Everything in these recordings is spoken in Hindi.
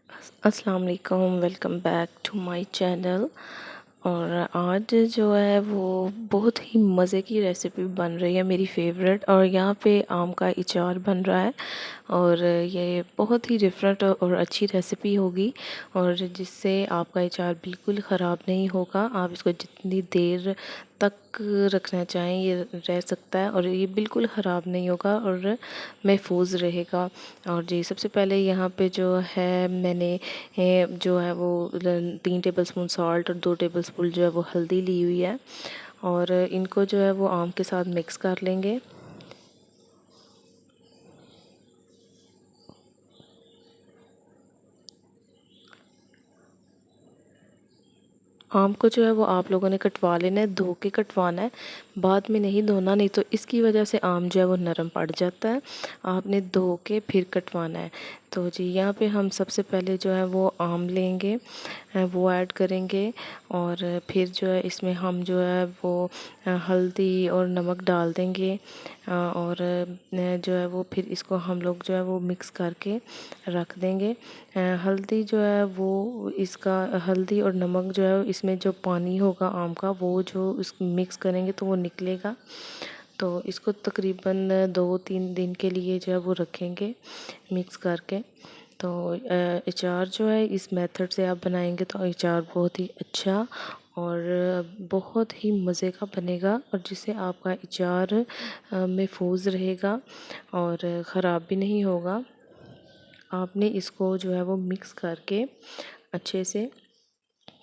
अस्सलाम वालेकुम, welcome back to my channel. और आज जो है वो बहुत ही मज़े की रेसिपी बन रही है, मेरी फेवरेट। और यहाँ पे आम का अचार बन रहा है और ये बहुत ही डिफरेंट और अच्छी रेसिपी होगी, और जिससे आपका अचार बिल्कुल ख़राब नहीं होगा। आप इसको जितनी देर तक रखना चाहें ये रह सकता है और ये बिल्कुल ख़राब नहीं होगा और महफूज रहेगा। और जी, सबसे पहले यहाँ पे जो है मैंने जो है वो 3 टेबलस्पून सॉल्ट और 2 टेबलस्पून जो है वो हल्दी ली हुई है, और इनको जो है वो आम के साथ मिक्स कर लेंगे। आम को जो है वो आप लोगों ने कटवा लेना है, धो के कटवाना है, बाद में नहीं धोना, नहीं तो इसकी वजह से आम जो है वो नरम पड़ जाता है। आपने धो के फिर कटवाना है। तो जी, यहाँ पे हम सबसे पहले जो है वो आम लेंगे, वो ऐड करेंगे, और फिर जो है इसमें हम जो है वो हल्दी और नमक डाल देंगे, और जो है वो फिर इसको हम लोग जो है वो मिक्स करके रख देंगे। हल्दी जो है वो इसका हल्दी और नमक जो है इसमें जो पानी होगा आम का, वो जो इस मिक्स करेंगे तो वो निकलेगा। तो इसको तकरीबन 2-3 दिन के लिए जो है वो रखेंगे मिक्स करके। तो अचार जो है इस मेथड से आप बनाएंगे तो अचार बहुत ही अच्छा और बहुत ही मज़े का बनेगा, और जिससे आपका अचार महफूज रहेगा और ख़राब भी नहीं होगा। आपने इसको जो है वो मिक्स करके अच्छे से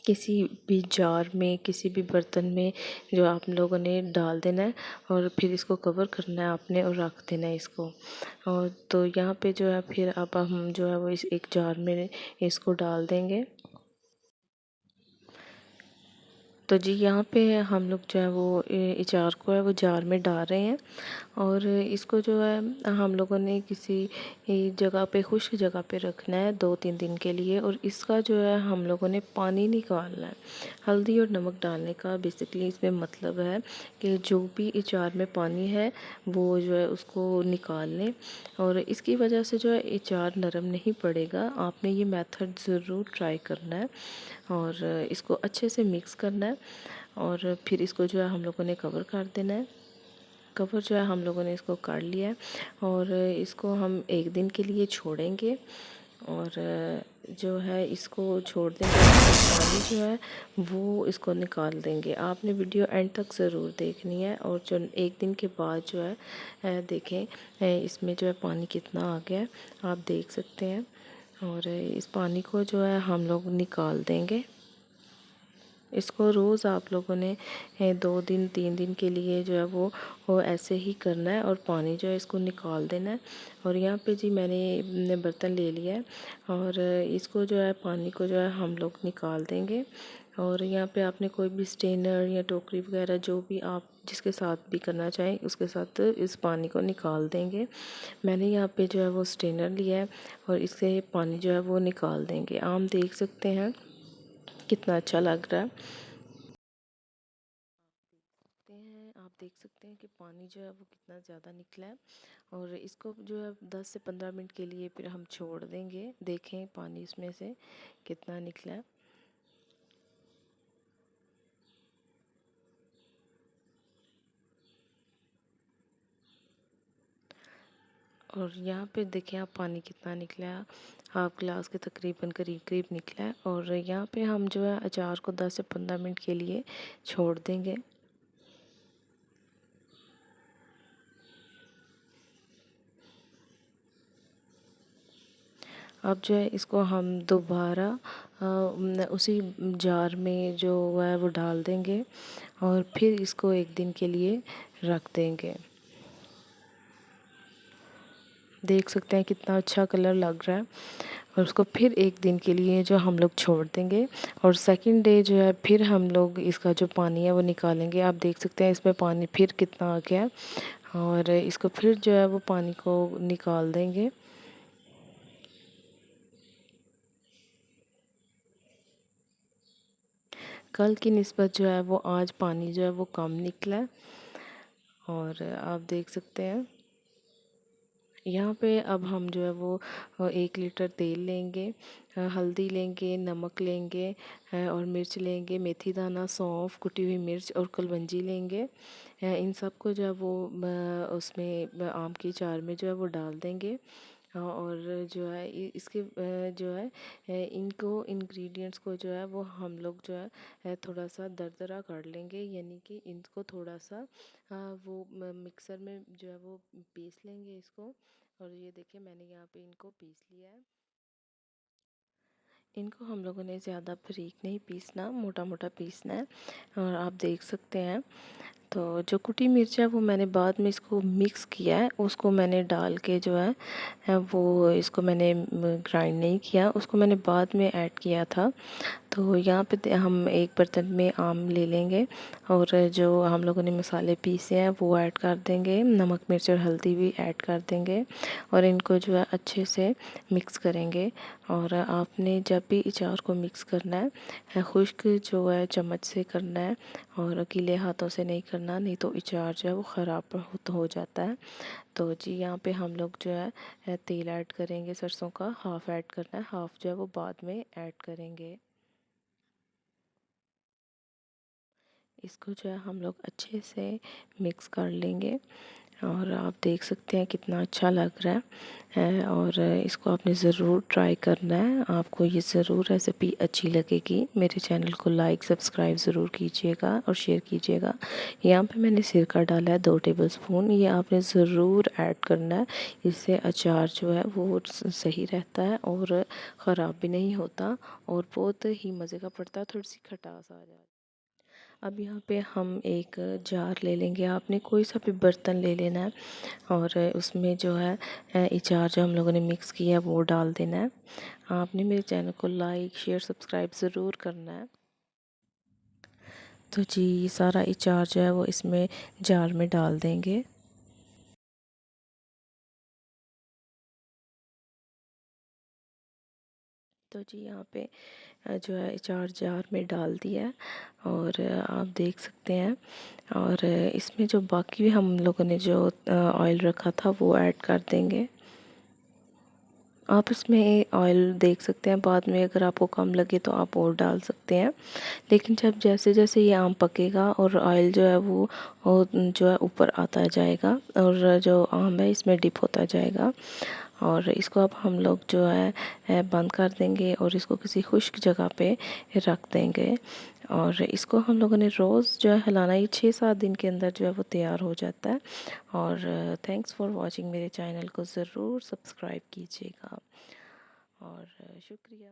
किसी भी जार में, किसी भी बर्तन में जो आप लोगों ने डाल देना है, और फिर इसको कवर करना है आपने और रख देना है इसको। और तो यहाँ पे जो है फिर अब हम जो है वो इस एक जार में इसको डाल देंगे। तो जी, यहाँ पे हम लोग जो है वो अचार को है वो जार में डाल रहे हैं, और इसको जो है हम लोगों ने किसी जगह पे, खुश्क जगह पे रखना है 2-3 दिन के लिए। और इसका जो है हम लोगों ने पानी निकालना है। हल्दी और नमक डालने का बेसिकली इसमें मतलब है कि जो भी अचार में पानी है वो जो है उसको निकाल लें, और इसकी वजह से जो है अचार नरम नहीं पड़ेगा। आपने ये मेथड ज़रूर ट्राई करना है, और इसको अच्छे से मिक्स करना है, और फिर इसको जो है हम लोगों ने कवर कर देना है। कवर जो है हम लोगों ने इसको कर लिया है, और इसको हम 1 दिन के लिए छोड़ेंगे, और जो है इसको छोड़ देंगे। पानी जो है वो इसको निकाल देंगे। आपने वीडियो एंड तक ज़रूर देखनी है, और जो 1 दिन के बाद जो है देखें इसमें जो है पानी कितना आ गया है, आप देख सकते हैं। और इस पानी को जो है हम लोग निकाल देंगे। इसको रोज़ आप लोगों ने 2 दिन 3 दिन के लिए जो है वो ऐसे ही करना है, और पानी जो है इसको निकाल देना है। और यहाँ पे जी मैंने बर्तन ले लिया है, और इसको जो है पानी को जो है हम लोग निकाल देंगे। और यहाँ पे आपने कोई भी स्ट्रेनर या टोकरी वगैरह जो भी आप जिसके साथ भी करना चाहें उसके साथ इस पानी को निकाल देंगे। मैंने यहाँ पे जो है वो स्ट्रेनर लिया है, और इससे पानी जो है वो निकाल देंगे। आप देख सकते हैं कितना अच्छा लग रहा है। आप देख सकते हैं कि पानी जो है वो कितना ज़्यादा निकला है, और इसको जो है 10 से 15 मिनट के लिए फिर हम छोड़ देंगे। देखें पानी इसमें से कितना निकला है। और यहाँ पे देखें आप पानी कितना निकला है, हाफ गिलास के तकरीबन करीब करीब निकला है। और यहाँ पे हम जो है अचार को 10 से 15 मिनट के लिए छोड़ देंगे। अब जो है इसको हम दोबारा उसी जार में जो है वो डाल देंगे, और फिर इसको 1 दिन के लिए रख देंगे। देख सकते हैं कितना अच्छा कलर लग रहा है, और उसको फिर 1 दिन के लिए जो हम लोग छोड़ देंगे। और सेकंड डे जो है फिर हम लोग इसका जो पानी है वो निकालेंगे। आप देख सकते हैं इसमें पानी फिर कितना आ गया है, और इसको फिर जो है वो पानी को निकाल देंगे। कल की निस्बत जो है वो आज पानी जो है वो कम निकला है, और आप देख सकते हैं यहाँ पे अब हम जो है वो 1 लीटर तेल लेंगे, हल्दी लेंगे, नमक लेंगे, और मिर्च लेंगे, मेथी दाना, सौंफ, कुटी हुई मिर्च और कलवंजी लेंगे। इन सब को जो है वो उसमें आम के अचार में जो है वो डाल देंगे। और जो है इसके जो है इनको इंग्रेडिएंट्स को जो है वो हम लोग जो है थोड़ा सा दरदरा कर लेंगे, यानी कि इनको थोड़ा सा वो मिक्सर में जो है वो पीस लेंगे इसको। और ये देखिए मैंने यहाँ पे इनको पीस लिया है। इनको हम लोगों ने ज़्यादा बारीक नहीं पीसना, मोटा मोटा पीसना है। और आप देख सकते हैं, तो जो कुटी मिर्च है वो मैंने बाद में इसको मिक्स किया है, उसको मैंने डाल के जो है वो इसको मैंने ग्राइंड नहीं किया, उसको मैंने बाद में ऐड किया था। तो यहाँ पे हम एक बर्तन में आम ले लेंगे और जो हम लोगों ने मसाले पीसे हैं वो ऐड कर देंगे, नमक मिर्च और हल्दी भी ऐड कर देंगे और इनको जो है अच्छे से मिक्स करेंगे। और आपने जब भी अचार को मिक्स करना है खुश्क जो है चम्मच से करना है और गीले हाथों से नहीं करना, नहीं तो अचार जो है वो ख़राब हो जाता है। तो जी यहाँ पे हम लोग जो है तेल ऐड करेंगे, सरसों का हाफ़ ऐड करना है, हाफ़ जो है वो बाद में ऐड करेंगे। इसको जो है हम लोग अच्छे से मिक्स कर लेंगे और आप देख सकते हैं कितना अच्छा लग रहा है। और इसको आपने ज़रूर ट्राई करना है, आपको ये ज़रूर रेसिपी अच्छी लगेगी। मेरे चैनल को लाइक सब्सक्राइब ज़रूर कीजिएगा और शेयर कीजिएगा। यहाँ पे मैंने सिरका डाला है 2 टेबलस्पून, ये आपने ज़रूर ऐड करना है। इससे अचार जो है वो सही रहता है और ख़राब भी नहीं होता और बहुत ही मज़े का पड़ता है, थोड़ी सी खटास आ जाती है। अब यहाँ पे हम एक जार ले लेंगे, आपने कोई सा भी बर्तन ले लेना है और उसमें जो है अचार जो हम लोगों ने मिक्स किया है वो डाल देना है। आपने मेरे चैनल को लाइक शेयर सब्सक्राइब ज़रूर करना है। तो जी ये सारा अचार जो है वो इसमें जार में डाल देंगे। तो जी यहाँ पे जो है अचार जार में डाल दिया है और आप देख सकते हैं। और इसमें जो बाकी हम लोगों ने जो ऑयल रखा था वो ऐड कर देंगे। आप इसमें ऑयल देख सकते हैं, बाद में अगर आपको कम लगे तो आप और डाल सकते हैं। लेकिन जब जैसे जैसे ये आम पकेगा और ऑयल जो है वो जो है ऊपर आता जाएगा और जो आम है इसमें डिप होता जाएगा। और इसको अब हम लोग जो है बंद कर देंगे और इसको किसी खुश्क जगह पे रख देंगे। और इसको हम लोगों ने रोज़ जो है हिलाना, ये 6-7 दिन के अंदर जो है वो तैयार हो जाता है। और थैंक्स फॉर वॉचिंग, मेरे चैनल को ज़रूर सब्सक्राइब कीजिएगा और शुक्रिया।